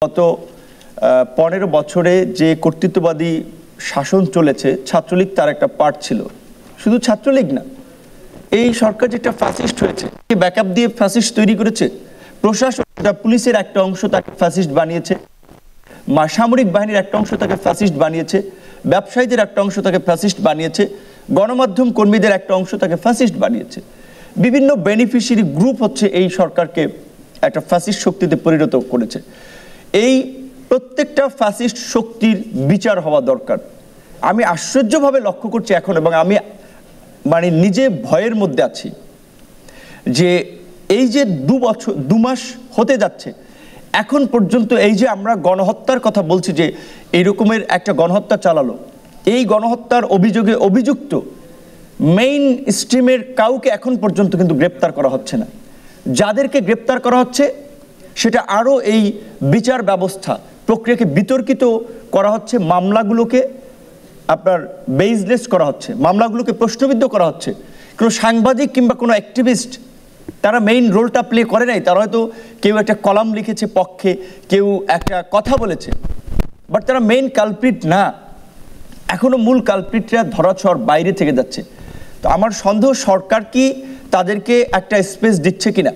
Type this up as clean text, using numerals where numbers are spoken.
গত 15 বছরে যে কর্তৃত্ববাদী শাসন চলেছে, ছাত্রলীগ তার একটা পার্ট ছিল। শুধু ছাত্রলীগ না, এই সরকার যেটা ফ্যাসিস্ট হয়েছে, ব্যাকআপ দিয়ে ফ্যাসিস্ট তৈরি করেছে। প্রশাসন, পুলিশের একটা অংশ তাকে ফ্যাসিস্ট বানিয়েছে, সামরিক বাহিনীর একটা অংশ তাকে ফ্যাসিস্ট বানিয়েছে, ব্যবসায়ীদের একটা অংশ তাকে ফ্যাসিস্ট বানিয়েছে, গণমাধ্যম কর্মীদের একটা অংশ তাকে ফ্যাসিস্ট বানিয়েছে। বিভিন্ন বেনিফিশিয়ারি গ্রুপ হচ্ছে এই সরকারকে একটা ফ্যাসিস্ট শক্তিতে পরিণত করেছে। এই প্রত্যেকটা ফ্যাসিস্ট শক্তির বিচার হওয়া দরকার। আমি আশ্চর্যভাবে লক্ষ্য করছি এখন, এবং আমি নিজে ভয়ের মধ্যে আছি যে এই যে 2 মাস হতে যাচ্ছে, এখন পর্যন্ত এই যে আমরা গণহত্যার কথা বলছি, যে এই রকমের একটা গণহত্যা চালালো, এই গণহত্যার অভিযোগে অভিযুক্ত মেইন স্ট্রিমের কাউকে এখন পর্যন্ত কিন্তু গ্রেপ্তার করা হচ্ছে না। যাদেরকে গ্রেপ্তার করা হচ্ছে সেটা আরও এই বিচার ব্যবস্থা প্রক্রিয়াকে বিতর্কিত করা হচ্ছে, মামলাগুলোকে আপনার বেসলেস করা হচ্ছে, মামলাগুলোকে প্রশ্নবিদ্ধ করা হচ্ছে। কোনো সাংবাদিক কিংবা কোনো অ্যাক্টিভিস্ট তারা মেইন রোলটা প্লে করে নাই। তারা হয়তো কেউ একটা কলাম লিখেছে পক্ষে, কেউ একটা কথা বলেছে, বাট তারা মেইন কালপ্রিট না। এখনো মূল কালপ্রিটরা ধরাছোঁয়ার বাইরে থেকে যাচ্ছে। তো আমার সন্দেহ সরকার কি তাদেরকে একটা স্পেস দিচ্ছে কিনা।